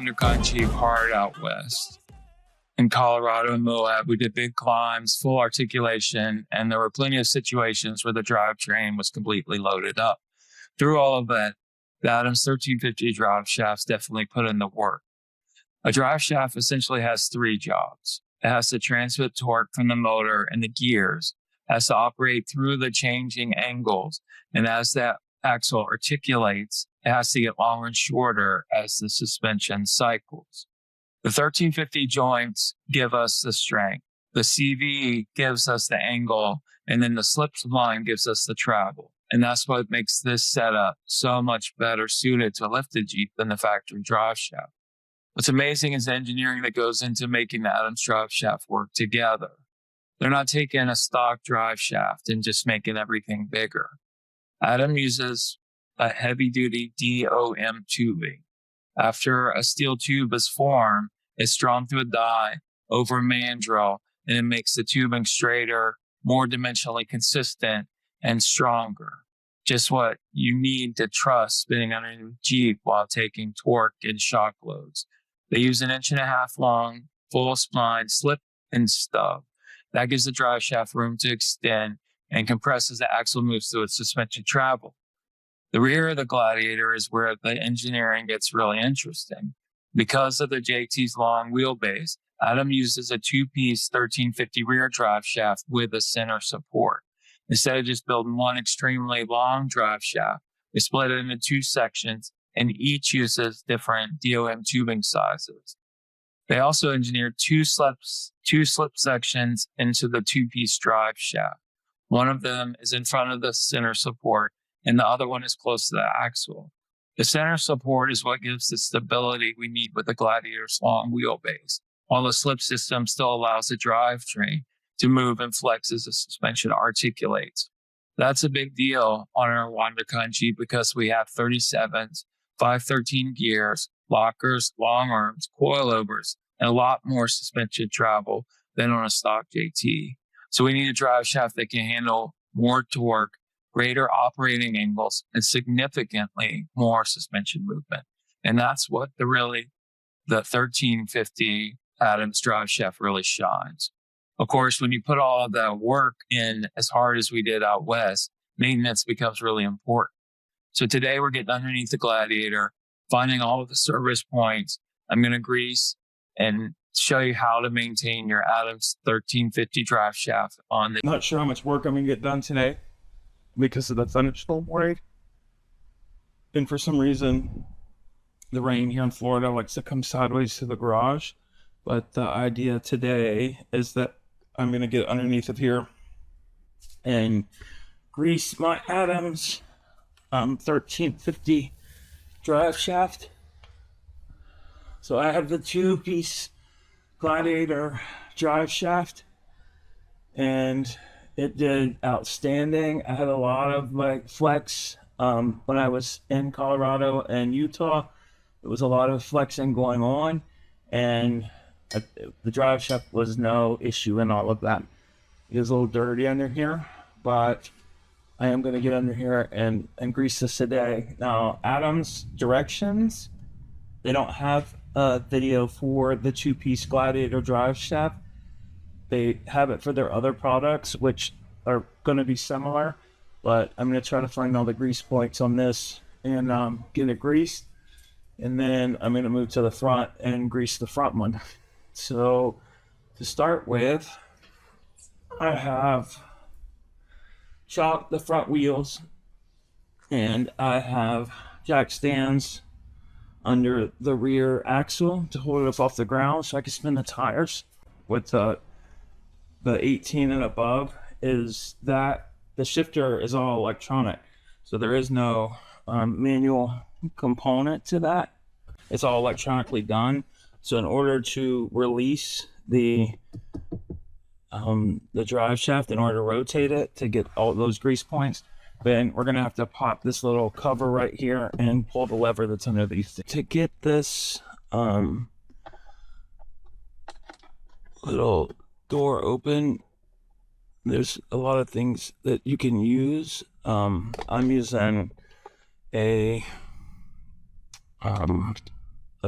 Wanderkind Jeep hard out west. In Colorado and Moab, we did big climbs, full articulation, and there were plenty of situations where the drivetrain was completely loaded up. Through all of that, the Adams 1350 Driveshafts definitely put in the work. A driveshaft essentially has three jobs. It has to transmit torque from the motor and the gears, has to operate through the changing angles, and as that axle articulates, it has to get longer and shorter as the suspension cycles. The 1350 joints give us the strength. The CV gives us the angle, and then the slip line gives us the travel. And that's what makes this setup so much better suited to a lifted Jeep than the factory driveshaft. What's amazing is the engineering that goes into making the Adams driveshaft work together. They're not taking a stock driveshaft and just making everything bigger. Adam uses a heavy-duty DOM tubing. After a steel tube is formed, it's drawn through a die over a mandrel, and it makes the tubing straighter, more dimensionally consistent, and stronger. Just what you need to trust spinning underneath a Jeep while taking torque and shock loads. They use an 1.5 inch long, full spline slip and stub. That gives the drive shaft room to extend and compresses the axle moves through its suspension travel. The rear of the Gladiator is where the engineering gets really interesting. Because of the JT's long wheelbase, Adam uses a two-piece 1350 rear drive shaft with a center support. Instead of just building one extremely long drive shaft, they split it into two sections, and each uses different DOM tubing sizes. They also engineered two slip sections into the two-piece drive shaft. One of them is in front of the center support, and the other one is close to the axle. The center support is what gives the stability we need with the Gladiator's long wheelbase, while the slip system still allows the drivetrain to move and flex as the suspension articulates. That's a big deal on our Wanderkind Jeep because we have 37s, 513 gears, lockers, long arms, coilovers, and a lot more suspension travel than on a stock JT. So we need a drive shaft that can handle more torque, greater operating angles, and significantly more suspension movement. And that's what the 1350 Adams drive shaft really shines. Of course, when you put all of that work in as hard as we did out west, maintenance becomes really important. So today we're getting underneath the Gladiator, finding all of the service points. I'm going to grease and show you how to maintain your Adams 1350 drive shaft on the... Not sure how much work I'm going to get done today because of the thunderstorm warning. And for some reason, the rain here in Florida likes to come sideways to the garage. But the idea today is that I'm going to get underneath of here and grease my Adams 1350 drive shaft. So I have the two-piece Gladiator drive shaft, and it did outstanding. I had a lot of flex when I was in Colorado and Utah. There was a lot of flexing going on, and the drive shaft was no issue in all of that. It was a little dirty under here, but I am going to get under here and grease this today. Now, Adams directions, they don't have a video for the two-piece Gladiator drive shaft. They have it for their other products, which are going to be similar, but I'm going to try to find all the grease points on this and get it greased, and then I'm going to move to the front and grease the front one. So to start with, I have chopped the front wheels, and I have jack stands under the rear axle to hold it off the ground so I can spin the tires. With the 18 and above is that the shifter is all electronic, so there is no manual component to that. It's all electronically done. So in order to release the drive shaft, in order to rotate it to get all those grease points, then we're gonna have to pop this little cover right here and pull the lever that's underneath. To get this little door open, there's a lot of things that you can use. I'm using a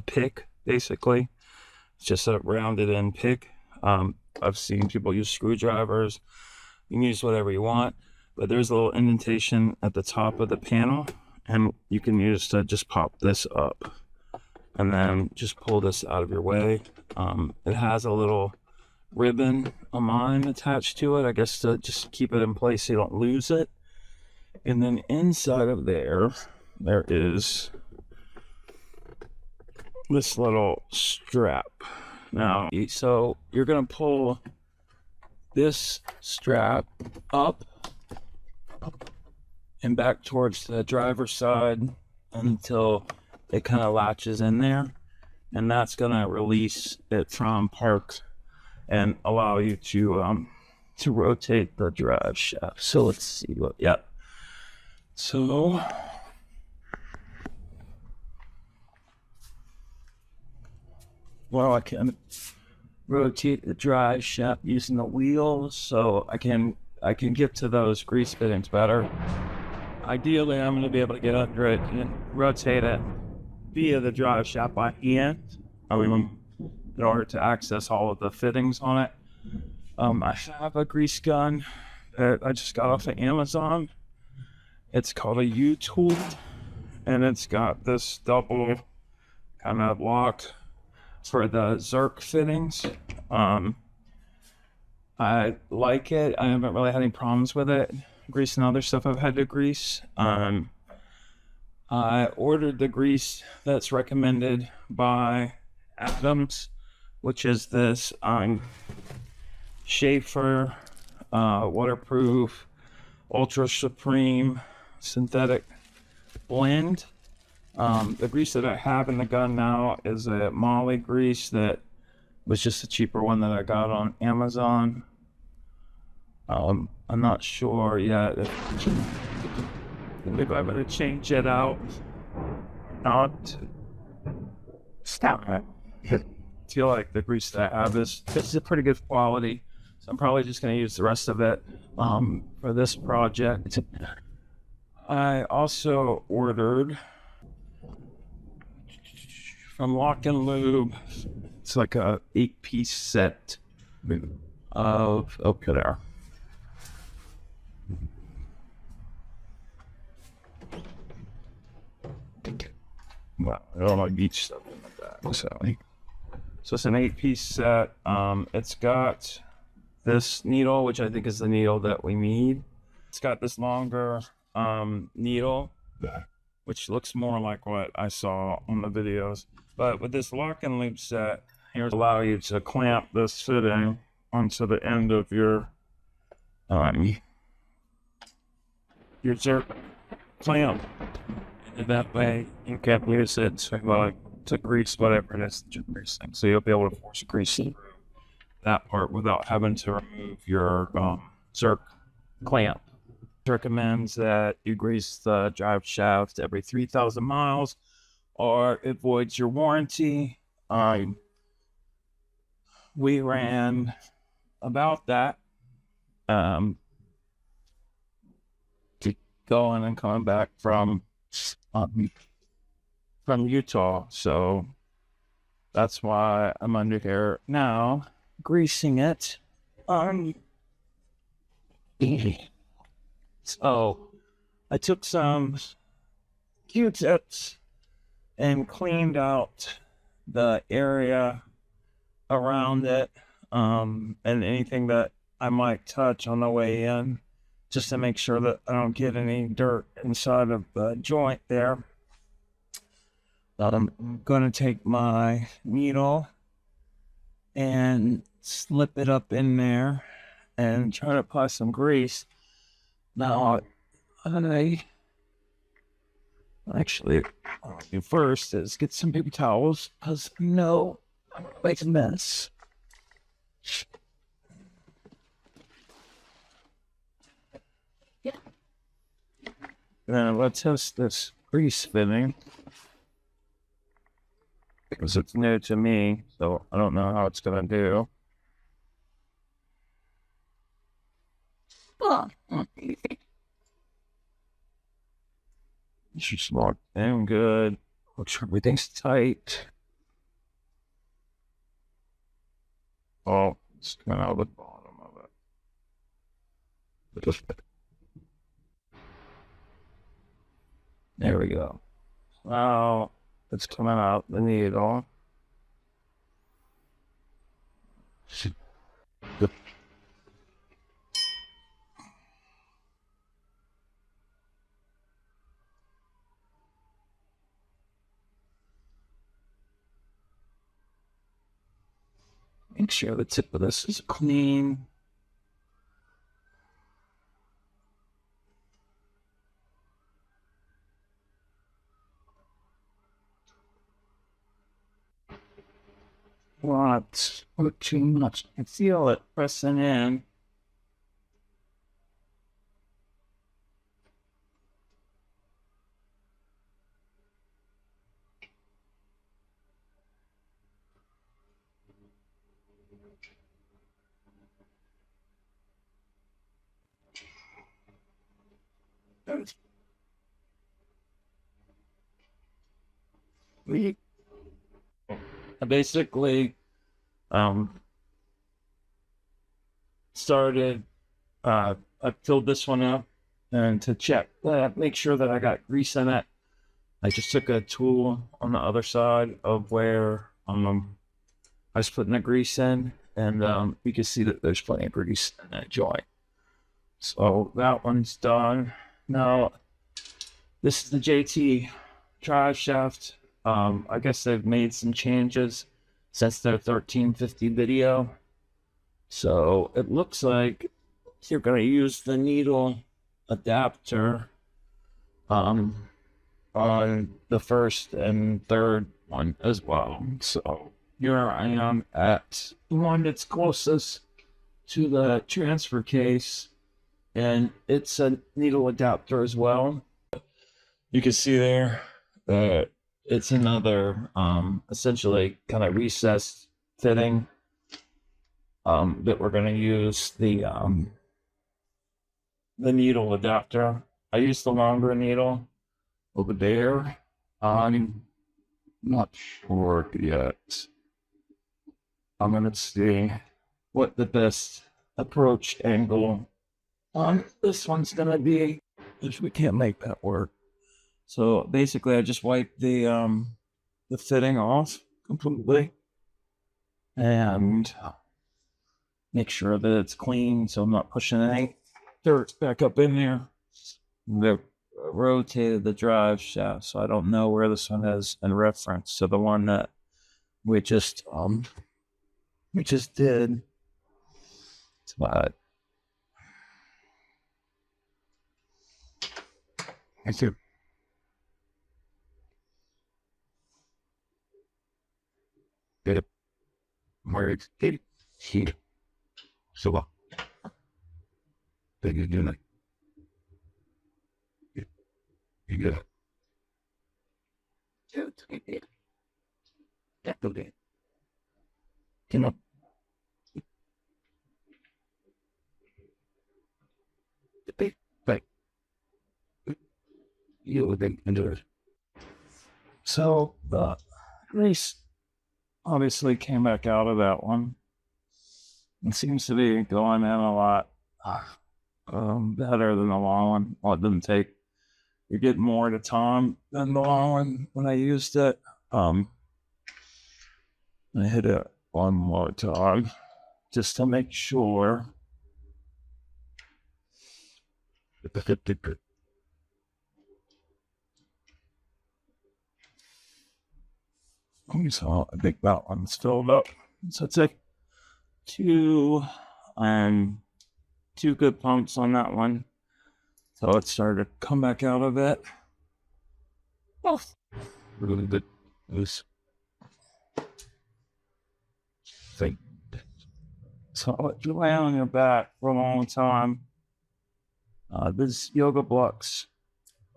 pick basically. It's just a rounded end pick. I've seen people use screwdrivers. You can use whatever you want, but there's a little indentation at the top of the panel, and you can use to just pop this up and then just pull this out of your way. It has a little ribbon of mine attached to it, I guess, to just keep it in place so you don't lose it. And then inside of there is this little strap. Now, so you're gonna pull this strap up and back towards the driver's side until it kind of latches in there, and that's gonna release it from park and allow you to rotate the drive shaft. So let's see what, yep. So well, I can rotate the drive shaft using the wheels, so I can get to those grease fittings better. Ideally, I'm going to be able to get under it and rotate it via the drive shaft by hand, in order to access all of the fittings on it. I have a grease gun that I just got off of Amazon. It's called a U-tool, and it's got this double kind of lock for the Zerk fittings. I like it. I haven't really had any problems with it. Grease and other stuff I've had to grease. I ordered the grease that's recommended by Adams, which is this Schaefer waterproof ultra supreme synthetic blend. The grease that I have in the gun now is a Molly grease that was just a cheaper one that I got on Amazon. I'm not sure yet if I'm going to change it out or not. Stop it. I feel like the grease that I have is a pretty good quality, so I'm probably just going to use the rest of it for this project. I also ordered from Lock and Lube. It's like a 8-piece set of there. Well, I don't like each stuff in the back, so it's an 8-piece set. It's got this needle, which I think is the needle that we need. It's got this longer needle, which looks more like what I saw on the videos. But with this lock and loop set, here's allow you to clamp this fitting onto the end of your Zerk clamp. And that way you can use it to grease whatever it is that you're greasing. So you'll be able to force grease through that part without having to remove your Zerk clamp. It recommends that you grease the drive shaft every 3,000 miles or it voids your warranty. We ran about that going and coming back from Utah, so that's why I'm under here now greasing it. So I took some Q-tips and cleaned out the area around it, and anything that I might touch on the way in, just to make sure that I don't get any dirt inside of the joint there. I'm going to take my needle and slip it up in there and try to apply some grease. Now, what I do first is get some paper towels, because I'm going to make a mess. Yeah. Now let's test this grease fitting, because it's new to me, so I don't know how it's going to do. It should lock in good. Make sure everything's tight. Oh, it's coming out of the bottom of it. There we go. Now it's coming out the needle. Make sure the tip of this is clean. Not put too much. I feel it pressing in. I basically started I filled this one up, and to check make sure that I got grease in it, I just took a tool on the other side of where I was putting the grease in, and you can see that there's plenty of grease in that joint. So that one's done. Now this is the JT Driveshaft. I guess they've made some changes since their 1350 video. So it looks like you're going to use the needle adapter on the first and third one as well. So here I am at the one that's closest to the transfer case, and it's a needle adapter as well. You can see there that it's another essentially kind of recessed fitting that we're going to use the needle adapter. I use the longer needle over there. I'm not sure yet. I'm going to see what the best approach angle on this one's going to be, if we can't make that work. So basically I just wiped the fitting off completely and make sure that it's clean so I'm not pushing any dirt back up in there. They rotated the drive shaft, so I don't know where this one is in reference to the one that we just did. But I see. Get where it's here. So then you do that. You get it. That's okay. Come on. Right. You would think into it. So the grease obviously came back out of that one. It seems to be going in a lot better than the long one. Well, it didn't take. You get more at a time than the long one. When I used it, I hit it one more time just to make sure. So I think that one's filled up. So it's like two good pumps on that one. So it started to come back out of it. Oh, really good. This thing. So I'll let you lay on your back for a long time. These yoga blocks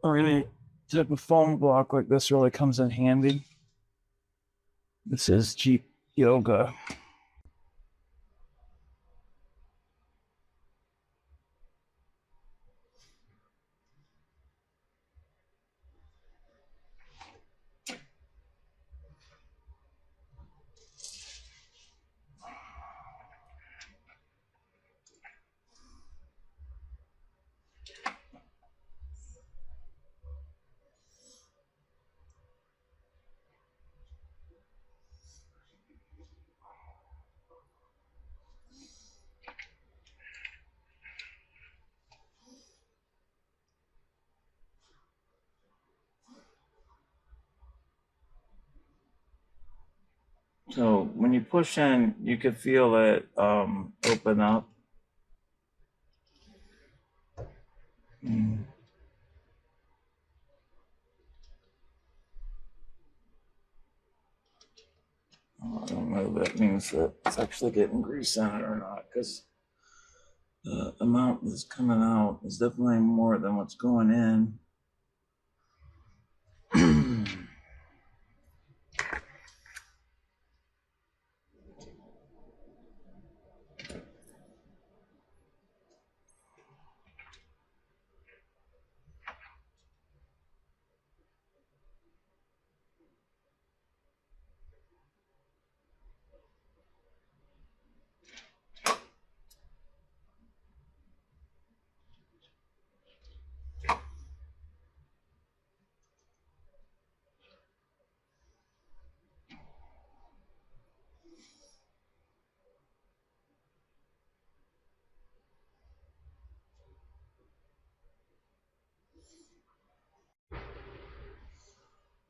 or any type of foam block like this really comes in handy. This is Jeep Yoga. So when you push in, you can feel it open up. I don't know if that means that it's actually getting grease in it or not, because the amount that's coming out is definitely more than what's going in.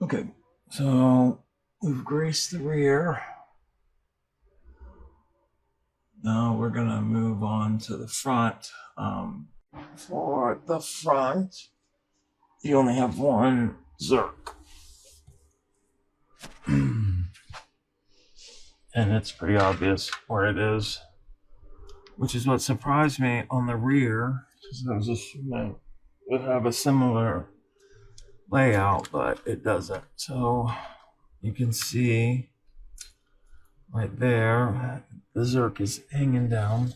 Okay, so we've greased the rear. Now we're gonna move on to the front. For the front, you only have one Zerk. And it's pretty obvious where it is, which is what surprised me on the rear, because I was assuming it would have a similar layout, but it doesn't. So you can see right there, the Zerk is hanging down.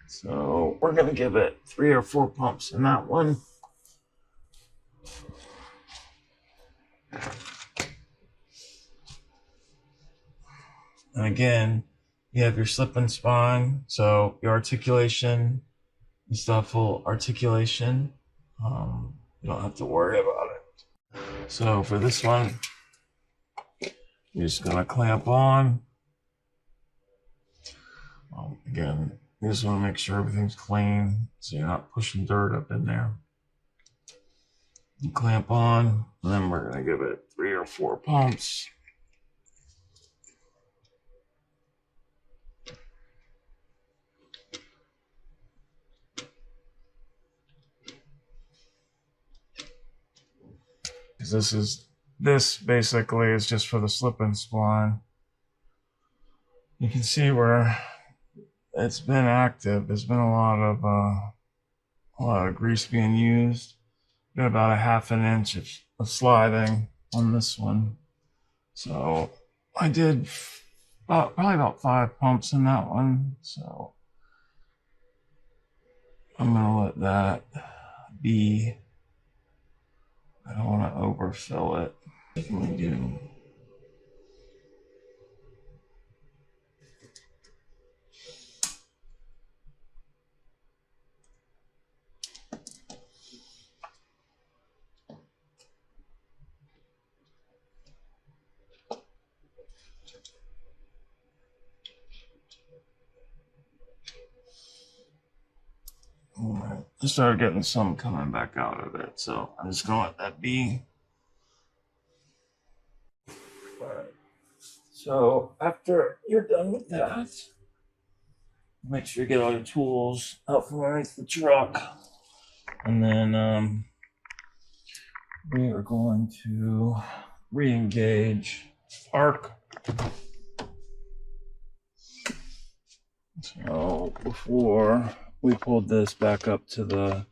So we're gonna give it 3 or 4 pumps in that one. And again, you have your slip and spine, so your articulation, you still have full articulation. You don't have to worry about it. So for this one, you're just gonna clamp on. Again, you just want to make sure everything's clean, so you're not pushing dirt up in there. You clamp on, and then we're gonna give it 3 or 4 pumps. This basically is just for the slip and spline. You can see where it's been active. There's been a lot of grease being used. Got about a 1/2 inch of sliding on this one. So I did probably about 5 pumps in that one. So I'm gonna let that be. I don't want to overfill it. Definitely do. Alright, I started getting some coming back out of it, so I'm just gonna let that be. Alright, so after you're done with that, make sure you get all your tools out from underneath the truck, and then we are going to re-engage arc. So before we pulled this back up to the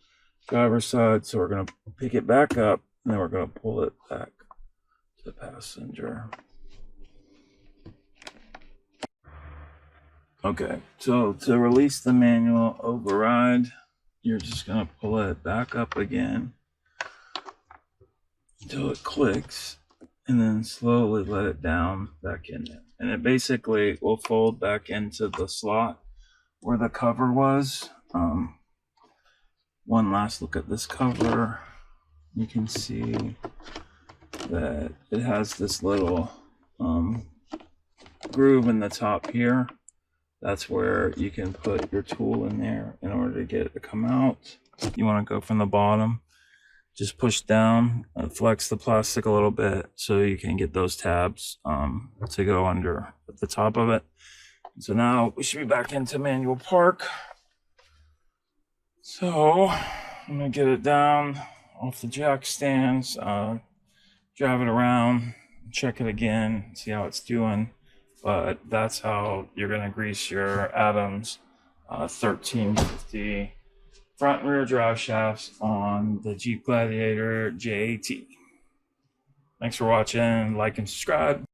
driver's side, so we're going to pick it back up, and then we're going to pull it back to the passenger. Okay, so to release the manual override, you're just going to pull it back up again until it clicks, and then slowly let it down back in there. And it basically will fold back into the slot where the cover was. One last look at this cover. You can see that it has this little groove in the top here. That's where you can put your tool in there in order to get it to come out. You want to go from the bottom just push down and flex the plastic a little bit so you can get those tabs to go under at the top of it. So now we should be back into manual park. So I'm gonna get it down off the jack stands, drive it around, check it again, see how it's doing. But that's how you're gonna grease your Adams 1350 front and rear drive shafts on the Jeep Gladiator JT. Thanks for watching, like and subscribe.